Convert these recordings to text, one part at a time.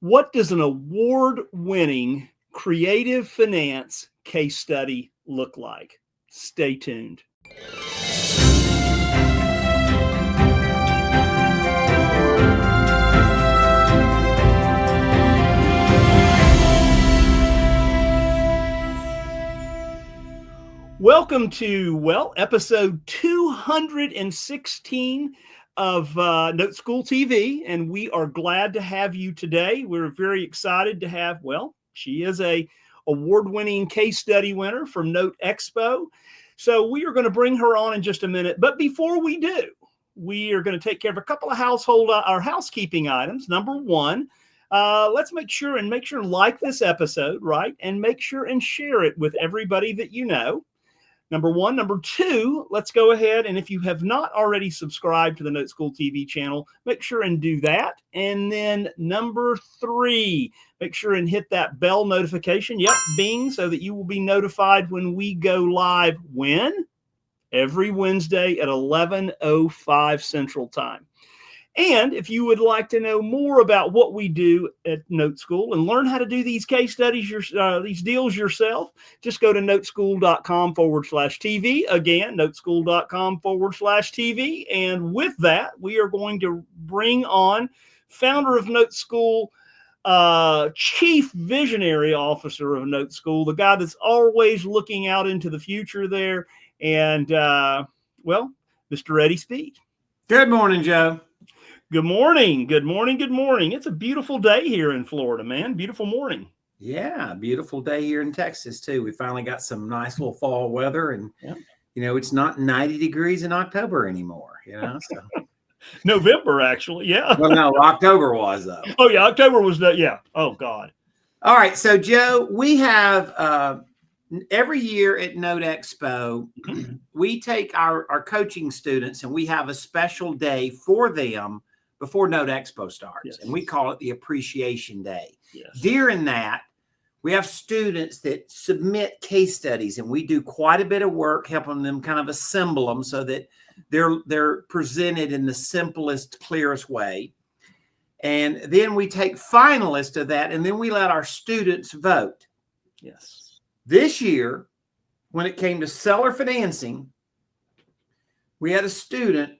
What does an award-winning creative finance case study look like? Stay tuned. Welcome to, episode 216 of NoteSchool TV, and we are glad to have you today. We're very excited to have, she is a award-winning case study winner from Note Expo. So we are going to bring her on in just a minute. But before we do, we are going to take care of a couple of housekeeping items. Number one, let's make sure and like this episode, right? And make sure and share it with everybody that you know. Number one. Number two, let's go ahead. And if you have not already subscribed to the NoteSchool TV channel, make sure and do that. And then number three, make sure and hit that bell notification. Yep, bing, so that you will be notified when we go live. When? Every Wednesday at 11:05 Central Time. And if you would like to know more about what we do at Note School and learn how to do these case studies, these deals yourself, just go to noteschool.com/TV. Again, noteschool.com/TV. And with that, we are going to bring on founder of Note School, chief visionary officer of Note School, the guy that's always looking out into the future there. And, Mr. Eddie Speed. Good morning, Joe. Good morning. Good morning. Good morning. It's a beautiful day here in Florida, man. Beautiful morning. Yeah, beautiful day here in Texas, too. We finally got some nice little fall weather. And, it's not 90 degrees in October anymore, So. November, actually. Yeah. Well, no, October was, though. Oh, yeah. October was that. Yeah. Oh, God. All right. So, Joe, we have every year at Note Expo, we take our coaching students and we have a special day for them before Note Expo starts. Yes. And we call it the Appreciation Day. Yes. During that, we have students that submit case studies, and we do quite a bit of work helping them kind of assemble them so that they're presented in the simplest, clearest way. And then we take finalists of that, and then we let our students vote. Yes. This year, when it came to seller financing, we had a student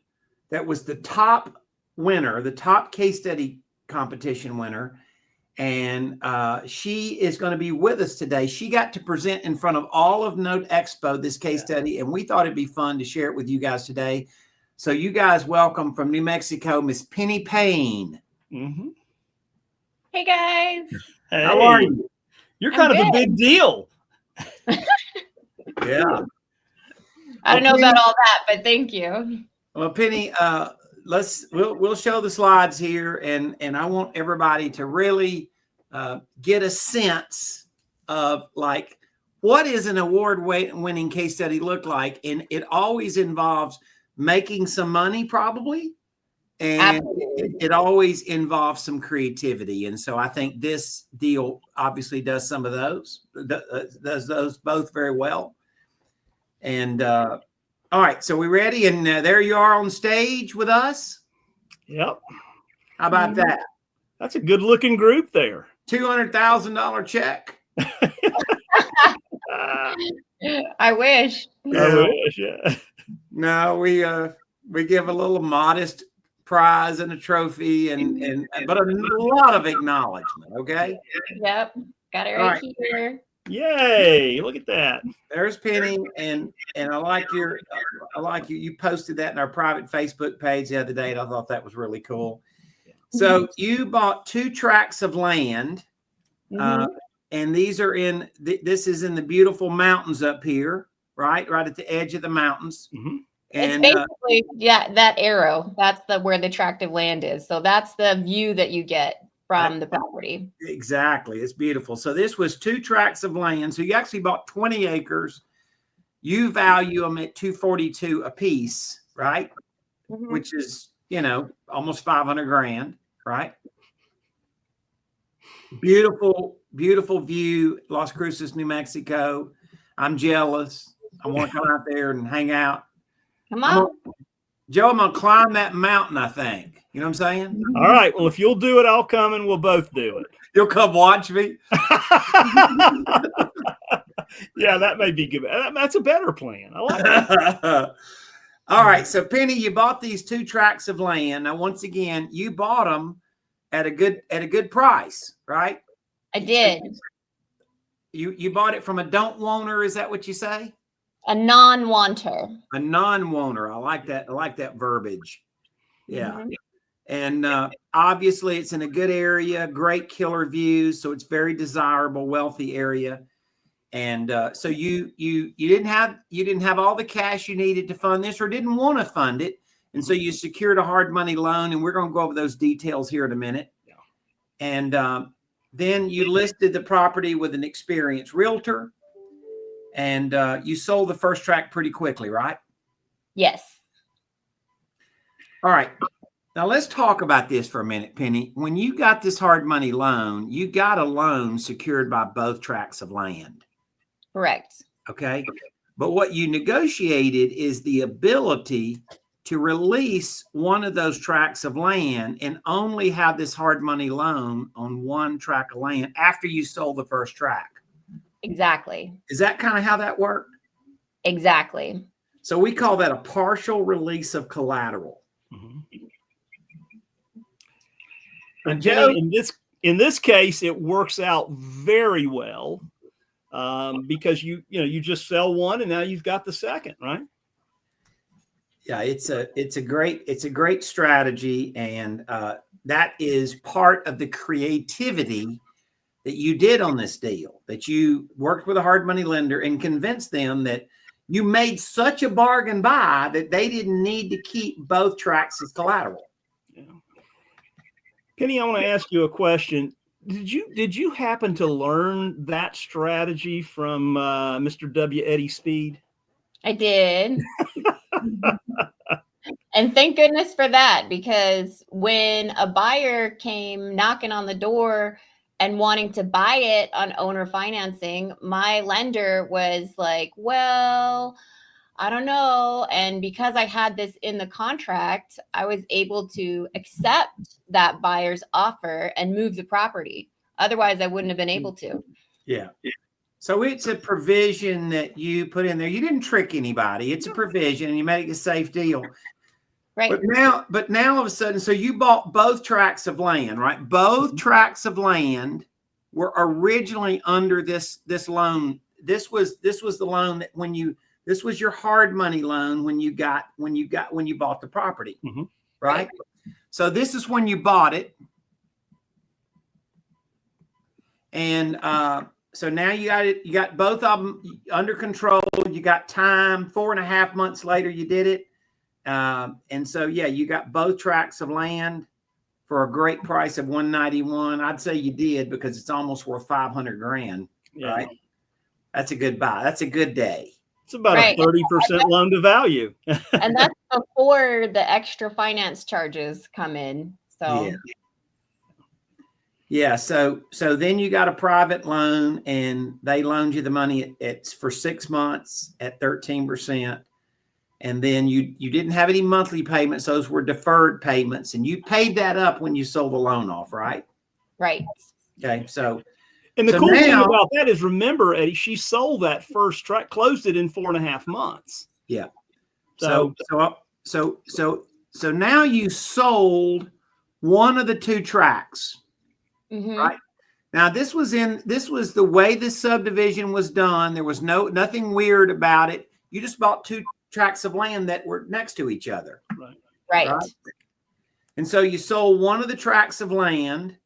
that was the top winner, the top case study competition winner, and she is going to be with us today. She got to present in front of all of Note Expo this case study, and we thought it'd be fun to share it with you guys today. So you guys welcome from New Mexico, Miss Penny Payne. Mm-hmm. Hey, guys. Hey. How are you? You're kind of a big deal. Yeah. I don't know about all that, but thank you. Well, Penny, we'll show the slides here, and I want everybody to really get a sense of like what does an award-winning case study look like, and it always involves making some money, probably, and it always involves some creativity. And so I think this deal obviously does some of those, does those both very well. And all right, so we ready? And there you are on stage with us. Yep. How about that? That's a good looking group there. $200,000 check. I wish. I wish, yeah. No, we give a little modest prize and a trophy but a lot of acknowledgement. Okay. Yep. Got it right here. Yay! Look at that. There's Penny, and I like you. You posted that in our private Facebook page the other day, and I thought that was really cool. So you bought 2 tracts of land, and these are this is in the beautiful mountains up here, right at the edge of the mountains. Mm-hmm. And it's basically that arrow. That's where the tract of land is. So that's the view that you get from the property. Exactly. It's beautiful. So this was 2 tracts of land. So you actually bought 20 acres. You value them at $242 a piece, right? Mm-hmm. Which is, almost $500,000, right? Beautiful, beautiful view, Las Cruces, New Mexico. I'm jealous. I want to come out there and hang out. Come on. Joe, I'm gonna climb that mountain, I think. You know what I'm saying? All right. Well, if you'll do it, I'll come and we'll both do it. You'll come watch me. Yeah, that may be good. That's a better plan. I like that. All right. So Penny, you bought these 2 tracts of land. Now, once again, you bought them at a good price, right? I did. You bought it from a don't wanter, is that what you say? A non-wanter. A non-wanter. I like that. I like that verbiage. Yeah. Mhm. And obviously it's in a good area, great killer views. So it's very desirable, wealthy area. And so you didn't have all the cash you needed to fund this, or didn't want to fund it. And so you secured a hard money loan, and we're going to go over those details here in a minute. Yeah. And then you listed the property with an experienced realtor, and you sold the first tract pretty quickly, right? Yes. All right. Now let's talk about this for a minute, Penny. When you got this hard money loan, you got a loan secured by both tracts of land. Correct. Okay. But what you negotiated is the ability to release one of those tracts of land and only have this hard money loan on one tract of land after you sold the first tract. Exactly. Is that kind of how that worked? Exactly. So we call that a partial release of collateral. Mhm. And Joe, Joe, in this case, it works out very well because you just sell one and now you've got the second, right? yeah, it's a great strategy, and that is part of the creativity that you did on this deal. That you worked with a hard money lender and convinced them that you made such a bargain buy that they didn't need to keep both tracts as collateral. Yeah. Penny, I want to ask you a question. Did you happen to learn that strategy from Mr. W. Eddie Speed? I did. And thank goodness for that, because when a buyer came knocking on the door and wanting to buy it on owner financing, my lender was like, well, I don't know. And because I had this in the contract, I was able to accept that buyer's offer and move the property. Otherwise, I wouldn't have been able to. Yeah. So it's a provision that you put in there. You didn't trick anybody. It's a provision, and you make a safe deal. Right. But now all of a sudden, so you bought both tracts of land, right? Both tracts of land were originally under this loan. This was the loan that this was your hard money loan when you bought the property, Mm-hmm. right? So this is when you bought it. And so now you got both of them under control. You got time. 4.5 months later, you did it. And so, yeah, you got both tracts of land for a great price of $191. I'd say you did, because it's almost worth $500,000. Yeah. Right? That's a good buy. That's a good day. It's about Right. a 30% loan to value. And that's before the extra finance charges come in. So Yeah. So then you got a private loan, and they loaned you the money. It's for 6 months at 13%. And then you didn't have any monthly payments. Those were deferred payments, and you paid that up when you sold the loan off, right? right. Okay. So, And the So cool thing now- about that is, remember, Eddie, she sold that first tract, closed it in 4.5 months. yeah. So So now you sold one of the 2 tracts. Mhm. Right. Now this was the way this subdivision was done. There was nothing weird about it. You just bought 2 tracts of land that were next to each other. Right. Right. And so you sold one of the tracts of land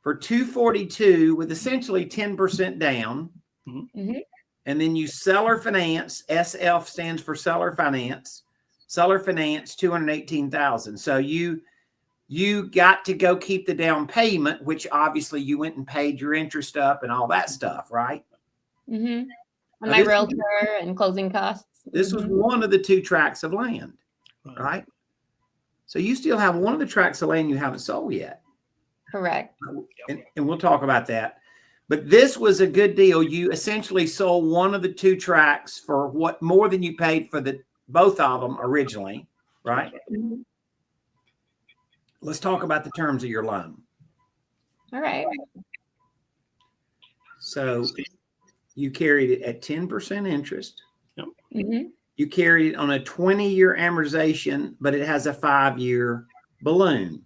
for $242 with essentially 10% down. Mhm. And then you seller finance. SF stands for seller finance. Seller finance $218,000. So you got to go keep the down payment, which obviously you went and paid your interest up and all that stuff, right? Mhm. Now And my this- realtor and closing costs. This was Mhm. one of the 2 tracts of land, right? So you still have one of the tracts of land you haven't sold yet. Correct. And we'll talk about that. But this was a good deal. You essentially sold one of the 2 tracts for what more than you paid for both of them originally. right? Mhm. Let's talk about the terms of your loan. All right. So you carried it at 10% interest. Mhm. You carried it on a 20-year amortization, but it has a 5-year balloon.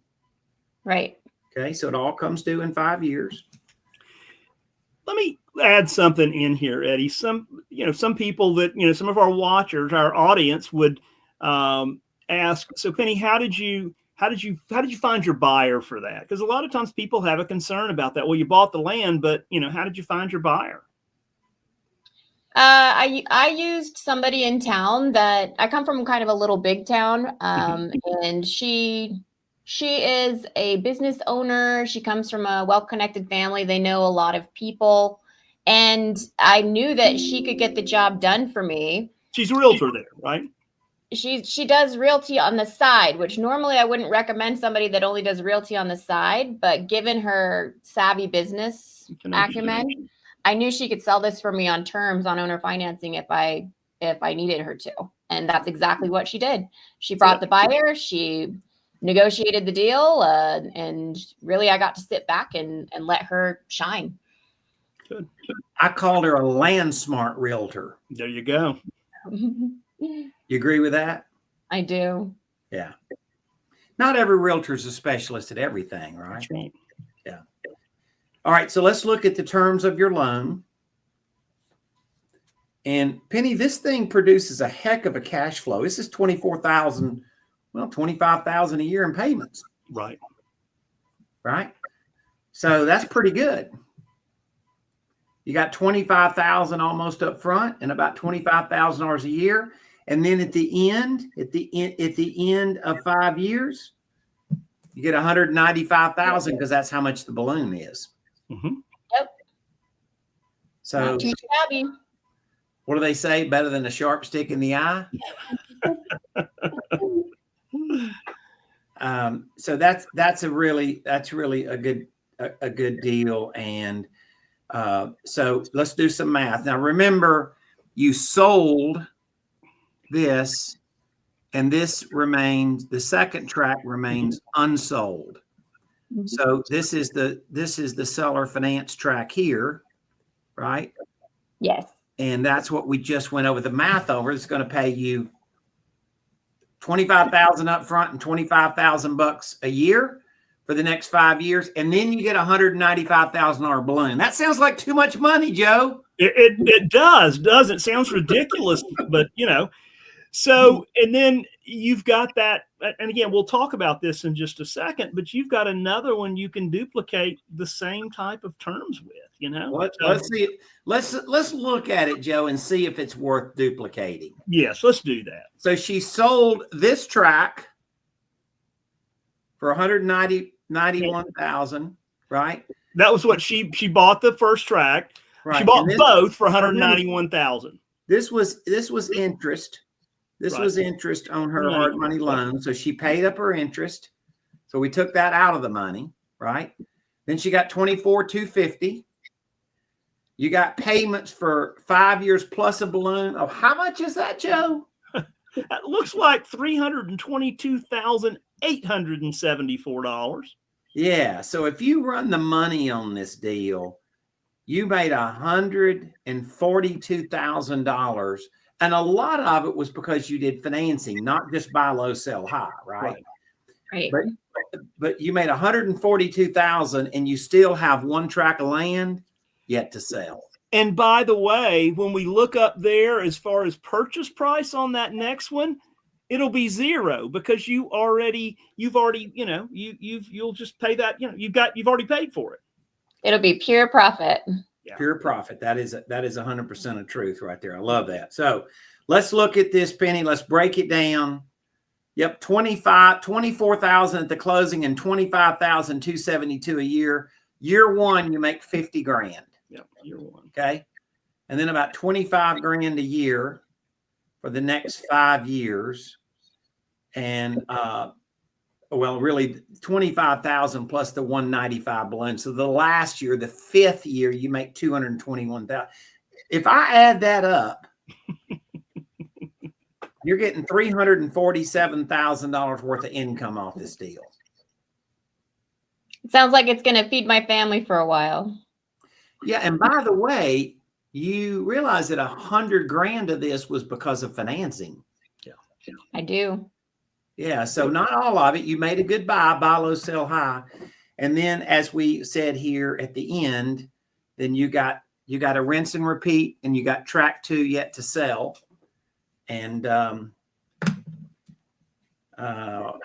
Right. Okay, so it all comes due in 5 years. Let me add something in here, Eddie. Some people that, some of our watchers, our audience would ask, so Penny, how did you find your buyer for that? Because a lot of times people have a concern about that. Well, you bought the land, but how did you find your buyer? I used somebody in town that I come from kind of a little big town, and she is a business owner. She comes from a well-connected family. They know a lot of people, and I knew that she could get the job done for me. She's a realtor there, right? She does realty on the side, which normally I wouldn't recommend somebody that only does realty on the side, but given her savvy business acumen, I knew she could sell this for me on terms on owner financing if I needed her to. And that's exactly what she did. She brought the buyer, she negotiated the deal, and really I got to sit back and let her shine. Good. I called her a land smart realtor. There you go. You agree with that? I do. Yeah. Not every realtor is a specialist at everything, right? That's right. Yeah. All right, so let's look at the terms of your loan. And Penny, this thing produces a heck of a cash flow. This is $24,000, well, $25,000 a year in payments. Right. Right. So that's pretty good. You got $25,000 almost up front and about $25,000 a year. And then at the end of 5 years, you get $195,000 because that's how much the balloon is. Mm-hmm. Yep. So not too shabby. What do they say? Better than a sharp stick in the eye. So that's really a good deal. And so let's do some math. Now, remember, you sold this, and this remains, the second tract remains unsold. Mhm. So this is the seller finance tract here, right? Yes. And that's what we just went over the math over. It's going to pay you $25,000 up front and $25,000 a year for the next 5 years. And then you get a $195,000 balloon. That sounds like too much money, Joe. It does, doesn't it? Sounds ridiculous, but so, and then you've got that, and again, we'll talk about this in just a second, but you've got another one you can duplicate the same type of terms with, Let's see it. Let's look at it, Joe, and see if it's worth duplicating. Yes, let's do that. So she sold this tract for $191,000, right? That was what she bought the first tract. Right. She bought both for $191,000. This was interest. This was interest on her hard money loan. So she paid up her interest. So we took that out of the money, right? Then she got $24,250. You got payments for 5 years plus a balloon. Oh, how much is that, Joe? That looks like $322,874. Yeah. So if you run the money on this deal, you made $142,000. And a lot of it was because you did financing, not just buy low, sell high, right? Right. But you made $142,000 and you still have one tract of land yet to sell. And by the way, when we look up there as far as purchase price on that next one, it'll be zero because you'll just pay that, you've already paid for it. It'll be pure profit. Yeah. Pure profit. That is 100% of truth right there. I love that. So let's look at this, Penny. Let's break it down. Yep. $24,000 at the closing and $25,272 a year. Year one, you make $50,000. Yep. Year one. Okay. And then about $25,000 a year for the next 5 years. And, really $25,000 plus the $195 balloon. So the last year, the 5th year, you make $221,000. If I add that up, You're getting $347,000 worth of income off this deal. It sounds like it's going to feed my family for a while. Yeah. And by the way, you realize that $100,000 of this was because of financing. Yeah. I do. Yeah. So not all of it. You made a good buy low, sell high. And then as we said here at the end, then you got a rinse and repeat, and you got track 2 yet to sell. And I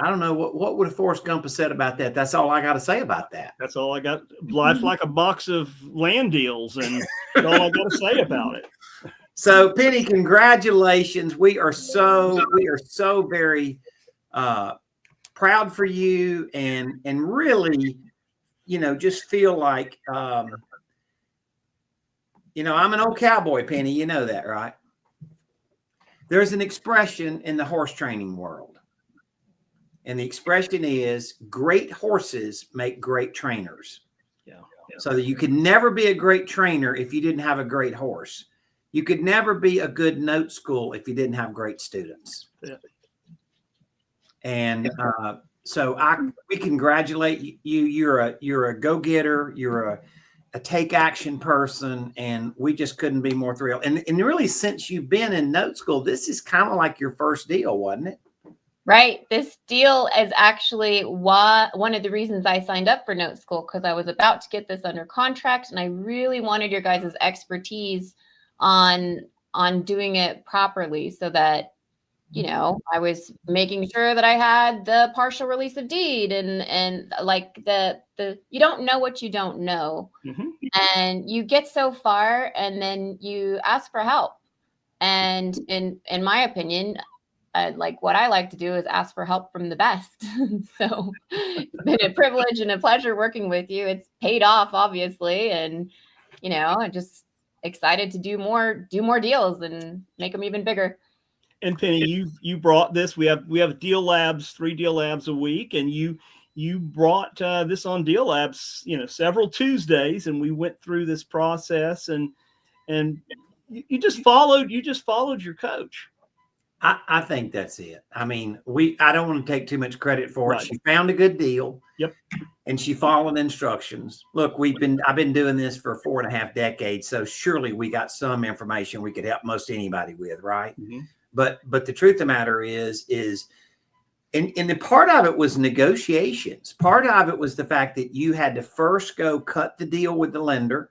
don't know what would Forrest Gump have said about that. That's all I got to say about that. That's all I got. Life's like a box of land deals, and that's all I got to say about it. So Penny, congratulations. We are so very proud for you, and really, just feel like I'm an old cowboy, Penny. You know that, right? There's an expression in the horse training world. And the expression is, great horses make great trainers. Yeah. So that you could never be a great trainer if you didn't have a great horse. You could never be a good note school if you didn't have great students. Yeah. And so we congratulate you. You're a go-getter. You're a take action person, and we just couldn't be more thrilled. And really, since you've been in note school, this is kind of like your first deal, wasn't it? Right. This deal is actually one of the reasons I signed up for Note School, because I was about to get this under contract, and I really wanted your guys' expertise on doing it properly, so that, I was making sure that I had the partial release of deed and like the you don't know what you don't know. Mm-hmm. And you get so far, and then you ask for help. And in my opinion, like what I like to do is ask for help from the best. So it's been a privilege and a pleasure working with you. It's paid off, obviously. And, I'm just excited to do more deals and make them even bigger. And Penny, you brought this. We have deal labs, 3 deal labs a week, and you brought this on Deal Labs, several Tuesdays, and we went through this process, and you just followed your coach. I think that's it. I mean, I don't want to take too much credit for it. Right. She found a good deal. Yep. And she followed instructions. Look, I've been doing this for 4.5 decades. So surely we got some information we could help most anybody with. Right. Mm-hmm. But the truth of the matter is, and the part of it was negotiations. Part of it was the fact that you had to first go cut the deal with the lender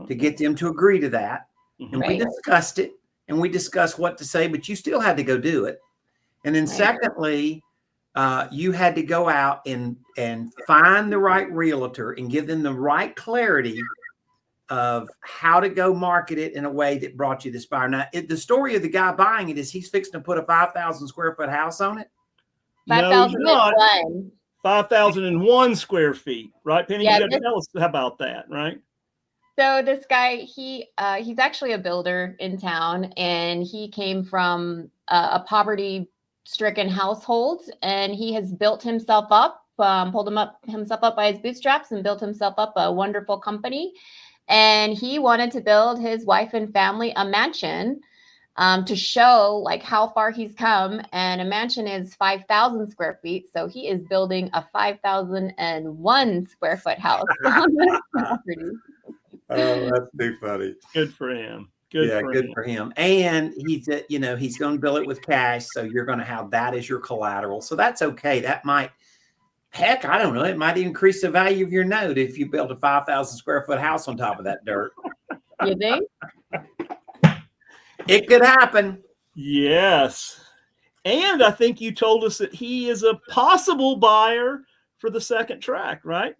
to get them to agree to that. Mm-hmm. And we discussed it. And we discussed what to say, but you still had to go do it. And then secondly, you had to go out and find the right realtor and give them the right clarity of how to go market it in a way that brought you this buyer. Now, the story of the guy buying it is he's fixing to put a 5,000 square foot house on it. 5,001. 5,001 square feet, right, Penny? Yeah, you got to tell us about that, right? So this guy, he's actually a builder in town, and he came from a poverty-stricken household, and he has built himself up, pulled himself up by his bootstraps, and built himself up a wonderful company. And he wanted to build his wife and family a mansion to show like how far he's come. And a mansion is 5,000 square feet, so he is building a 5,001 square foot house on this property. Oh, that's too funny. Good for him. Good for him. And he's going to bill it with cash. So you're going to have that as your collateral. So that's okay. That might, heck, I don't know. It might increase the value of your note if you build a 5,000 square foot house on top of that dirt. You think? It could happen. Yes. And I think you told us that he is a possible buyer for the second tract, right?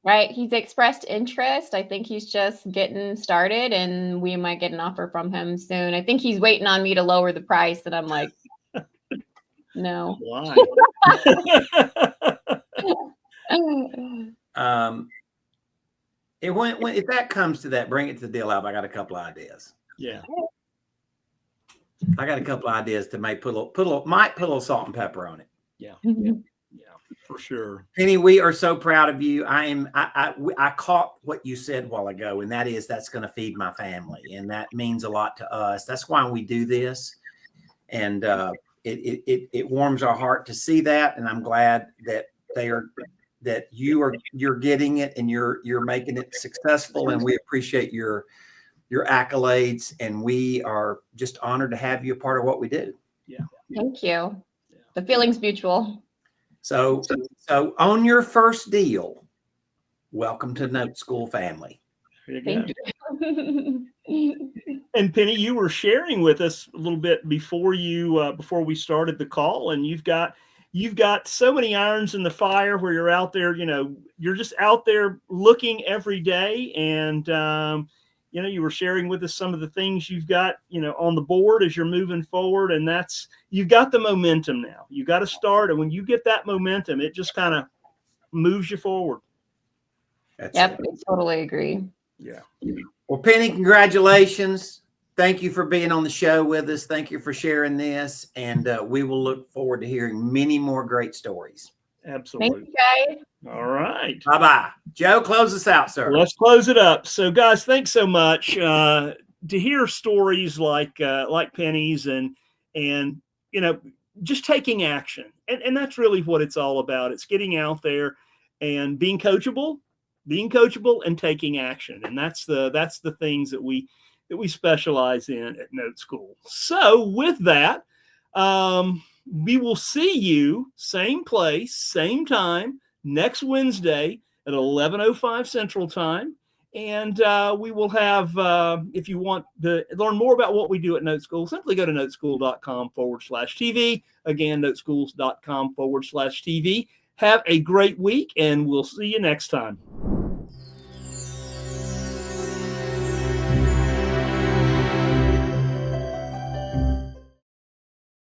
Right. He's expressed interest. I think he's just getting started, and we might get an offer from him soon. I think he's waiting on me to lower the price, and I'm like, no. Why? If that comes to that, bring it to the deal lab. I got a couple of ideas. Yeah. I got a couple of ideas to put a little salt and pepper on it. Yeah. For sure. Penny, we are so proud of you. I caught what you said a while ago, and that's going to feed my family. And that means a lot to us. That's why we do this. And it warms our heart to see that, and I'm glad that you're getting it and you're making it successful, and we appreciate your accolades, and we are just honored to have you a part of what we do. Yeah. Thank you. The feeling's mutual. So on your first deal, welcome to Note School family. There you Thank go. you. And Penny, you were sharing with us a little bit before we started the call, and you've got so many irons in the fire where you're out there, you're just out there looking every day. And, you were sharing with us some of the things you've got, on the board as you're moving forward. And you've got the momentum now. You got to start. And when you get that momentum, it just kind of moves you forward. Yep, I totally agree. Yeah. Well, Penny, congratulations. Thank you for being on the show with us. Thank you for sharing this. And we will look forward to hearing many more great stories. Absolutely. Thank you, guys. All right. Bye-bye. Joe, close us out, sir. Let's close it up. So, guys, thanks so much. To hear stories like Penny's and just taking action. And that's really what it's all about. It's getting out there and being coachable and taking action. And that's the things that we specialize in at Note School. So with that, we will see you same place, same time next Wednesday at 11:05 Central Time. And we will have, if you want to learn more about what we do at Note School, simply go to noteschool.com/TV. Again, noteschools.com/TV. Have a great week, and we'll see you next time.